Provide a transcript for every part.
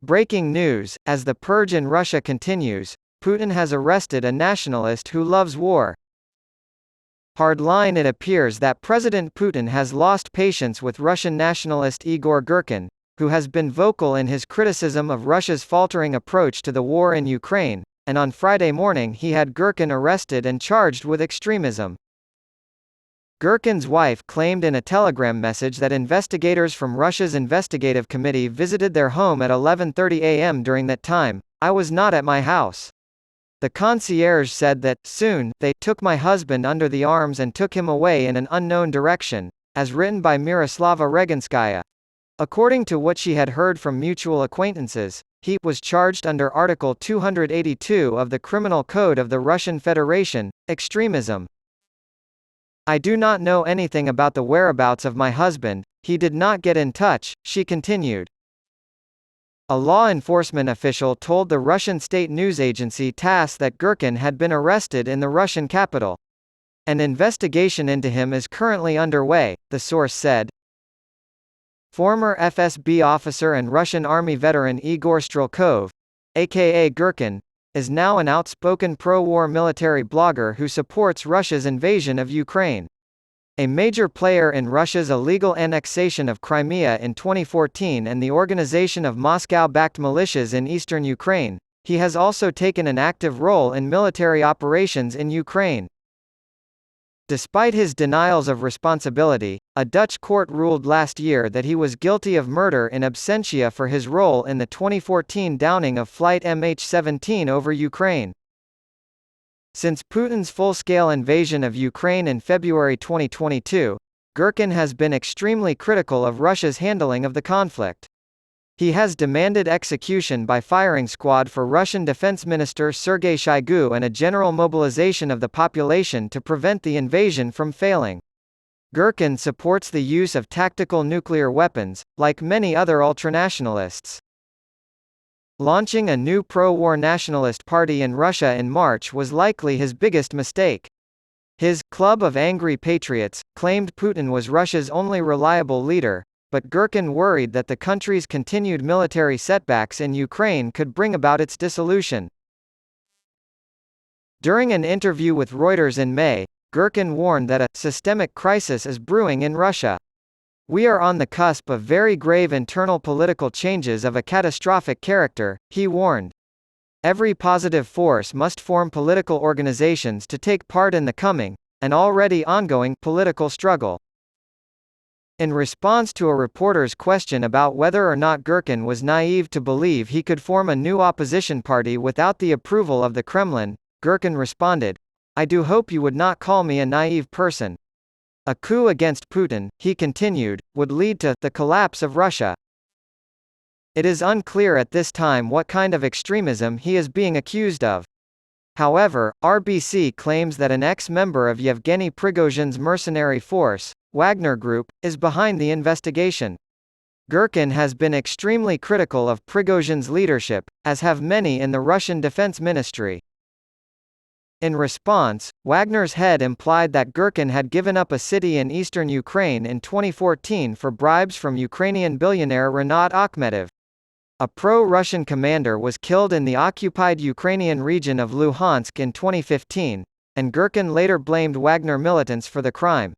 Breaking news: as the purge in Russia continues, Putin has arrested a nationalist who loves war. Hardline: it appears that President Putin has lost patience with Russian nationalist Igor Girkin, who has been vocal in his criticism of Russia's faltering approach to the war in Ukraine, and on Friday morning he had Girkin arrested and charged with extremism. Girkin's wife claimed in a telegram message that investigators from Russia's investigative committee visited their home at 11:30 a.m. During that time, I was not at my house. The concierge said that, soon, they took my husband under the arms and took him away in an unknown direction, as written by Miroslava Reganskaya. According to what she had heard from mutual acquaintances, he was charged under Article 282 of the Criminal Code of the Russian Federation, extremism. I do not know anything about the whereabouts of my husband, he did not get in touch, she continued. A law enforcement official told the Russian state news agency TASS that Girkin had been arrested in the Russian capital. An investigation into him is currently underway, the source said. Former FSB officer and Russian Army veteran Igor Strelkov, aka Girkin, is now an outspoken pro-war military blogger who supports Russia's invasion of Ukraine. A major player in Russia's illegal annexation of Crimea in 2014 and the organization of Moscow-backed militias in eastern Ukraine, he has also taken an active role in military operations in Ukraine. Despite his denials of responsibility, a Dutch court ruled last year that he was guilty of murder in absentia for his role in the 2014 downing of Flight MH17 over Ukraine. Since Putin's full-scale invasion of Ukraine in February 2022, Girkin has been extremely critical of Russia's handling of the conflict. He has demanded execution by firing squad for Russian Defense Minister Sergei Shoigu and a general mobilization of the population to prevent the invasion from failing. Girkin supports the use of tactical nuclear weapons, like many other ultranationalists. Launching a new pro-war nationalist party in Russia in March was likely his biggest mistake. His Club of Angry Patriots claimed Putin was Russia's only reliable leader, but Girkin worried that the country's continued military setbacks in Ukraine could bring about its dissolution. During an interview with Reuters in May, Girkin warned that a systemic crisis is brewing in Russia. We are on the cusp of very grave internal political changes of a catastrophic character, he warned. Every positive force must form political organizations to take part in the coming, and already ongoing, political struggle. In response to a reporter's question about whether or not Girkin was naive to believe he could form a new opposition party without the approval of the Kremlin, Girkin responded, "I do hope you would not call me a naive person. A coup against Putin," he continued, "would lead to the collapse of Russia." It is unclear at this time what kind of extremism he is being accused of. However, RBC claims that an ex-member of Yevgeny Prigozhin's mercenary force, Wagner Group, is behind the investigation. Girkin has been extremely critical of Prigozhin's leadership, as have many in the Russian Defense Ministry. In response, Wagner's head implied that Girkin had given up a city in eastern Ukraine in 2014 for bribes from Ukrainian billionaire Rinat Akhmedov. A pro-Russian commander was killed in the occupied Ukrainian region of Luhansk in 2015, and Girkin later blamed Wagner militants for the crime.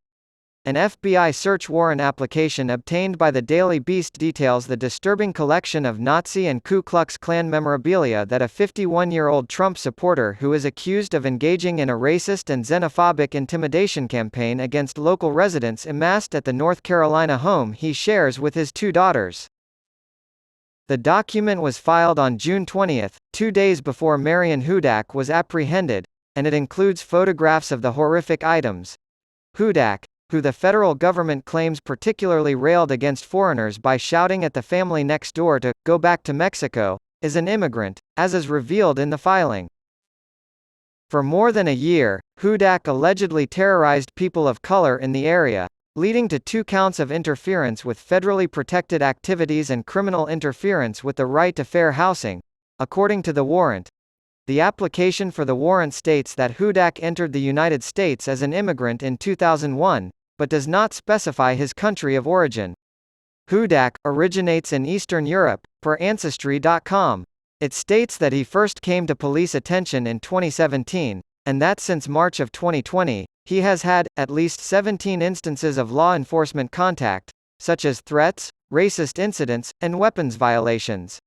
An FBI search warrant application obtained by the Daily Beast details the disturbing collection of Nazi and Ku Klux Klan memorabilia that a 51-year-old Trump supporter who is accused of engaging in a racist and xenophobic intimidation campaign against local residents amassed at the North Carolina home he shares with his two daughters. The document was filed on June 20, 2 days before Marian Hudak was apprehended, and it includes photographs of the horrific items. Hudak, who the federal government claims particularly railed against foreigners by shouting at the family next door to "go back to Mexico," is an immigrant, as is revealed in the filing. For more than a year, Hudak allegedly terrorized people of color in the area, leading to 2 counts of interference with federally protected activities and criminal interference with the right to fair housing, according to the warrant. The application for the warrant states that Hudak entered the United States as an immigrant in 2001, but does not specify his country of origin. Hudak originates in Eastern Europe, per Ancestry.com. It states that he first came to police attention in 2017, and that since March of 2020, he has had at least 17 instances of law enforcement contact, such as threats, racist incidents, and weapons violations.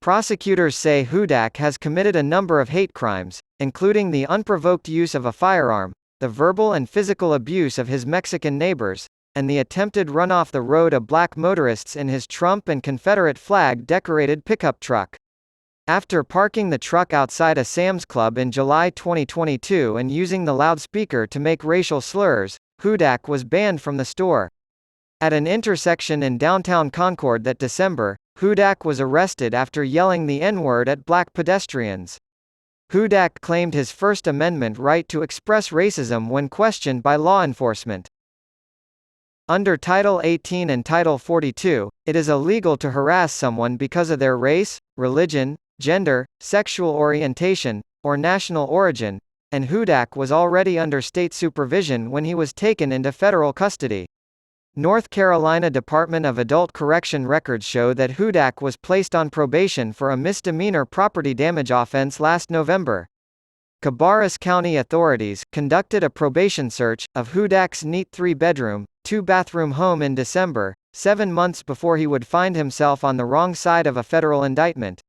Prosecutors say Hudak has committed a number of hate crimes, including the unprovoked use of a firearm, the verbal and physical abuse of his Mexican neighbors, and the attempted run off the road of black motorists in his Trump and Confederate flag-decorated pickup truck. After parking the truck outside a Sam's Club in July 2022 and using the loudspeaker to make racial slurs, Hudak was banned from the store. At an intersection in downtown Concord that December, Hudak was arrested after yelling the N-word at black pedestrians. Hudak claimed his First Amendment right to express racism when questioned by law enforcement. Under Title 18 and Title 42, it is illegal to harass someone because of their race, religion, gender, sexual orientation, or national origin, and Hudak was already under state supervision when he was taken into federal custody. North Carolina Department of Adult Correction records show that Hudak was placed on probation for a misdemeanor property damage offense last November. Cabarrus County authorities conducted a probation search of Hudak's neat 3-bedroom, 2-bathroom home in December, 7 months before he would find himself on the wrong side of a federal indictment.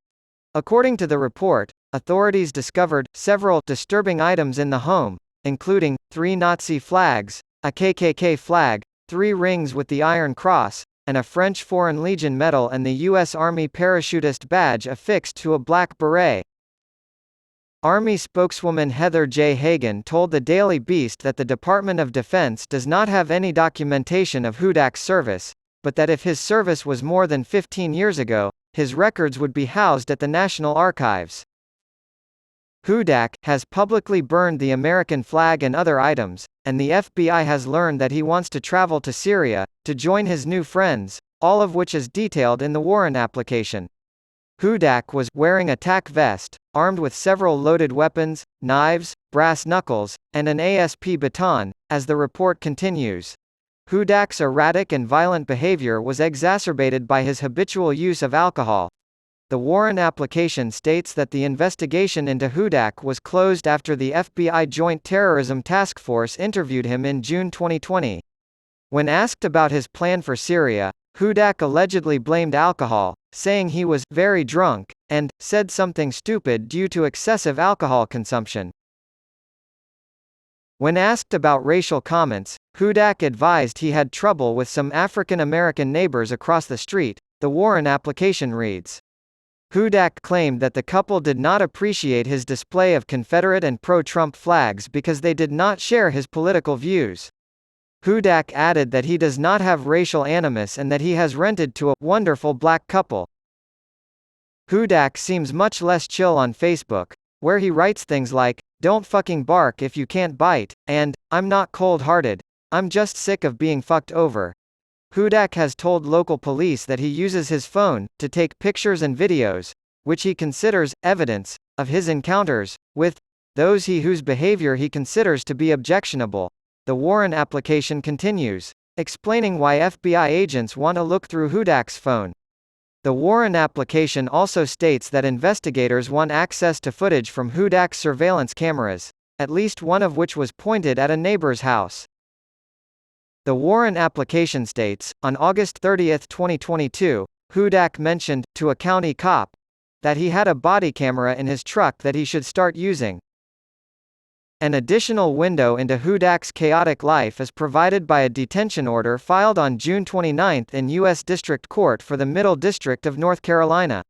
According to the report, authorities discovered several disturbing items in the home, including 3 Nazi flags, a KKK flag, 3 rings with the Iron Cross, and a French Foreign Legion medal and the U.S. Army parachutist badge affixed to a black beret. Army spokeswoman Heather J. Hagan told the Daily Beast that the Department of Defense does not have any documentation of Hudak's service, but that if his service was more than 15 years ago, his records would be housed at the National Archives. Hudak has publicly burned the American flag and other items, and the FBI has learned that he wants to travel to Syria to join his new friends, all of which is detailed in the warrant application. Hudak was wearing a tack vest, armed with several loaded weapons, knives, brass knuckles, and an ASP baton, as the report continues. Hudak's erratic and violent behavior was exacerbated by his habitual use of alcohol. The warrant application states that the investigation into Hudak was closed after the FBI Joint Terrorism Task Force interviewed him in June 2020. When asked about his plan for Syria, Hudak allegedly blamed alcohol, saying he was very drunk, and said something stupid due to excessive alcohol consumption. When asked about racial comments, Hudak advised he had trouble with some African American neighbors across the street, the warrant application reads. Hudak claimed that the couple did not appreciate his display of Confederate and pro-Trump flags because they did not share his political views. Hudak added that he does not have racial animus and that he has rented to a wonderful black couple. Hudak seems much less chill on Facebook, where he writes things like, "Don't fucking bark if you can't bite," and, "I'm not cold-hearted, I'm just sick of being fucked over." Hudak has told local police that he uses his phone to take pictures and videos, which he considers evidence of his encounters with those whose behavior he considers to be objectionable. The warrant application continues, explaining why FBI agents want to look through Hudak's phone. The warrant application also states that investigators want access to footage from Hudak's surveillance cameras, at least one of which was pointed at a neighbor's house. The warrant application states, on August 30, 2022, Hudak mentioned, to a county cop, that he had a body camera in his truck that he should start using. An additional window into Hudak's chaotic life is provided by a detention order filed on June 29 in U.S. District Court for the Middle District of North Carolina.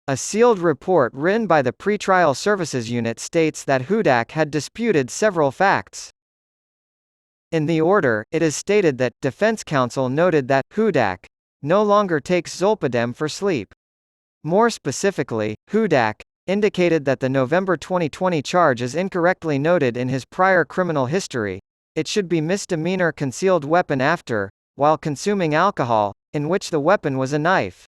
A sealed report written by the Pretrial Services Unit states that Hudak had disputed several facts. In the order, it is stated that defense counsel noted that Hudak no longer takes zolpidem for sleep. More specifically, Hudak indicated that the November 2020 charge is incorrectly noted in his prior criminal history. It should be misdemeanor concealed weapon after, while consuming alcohol, in which the weapon was a knife.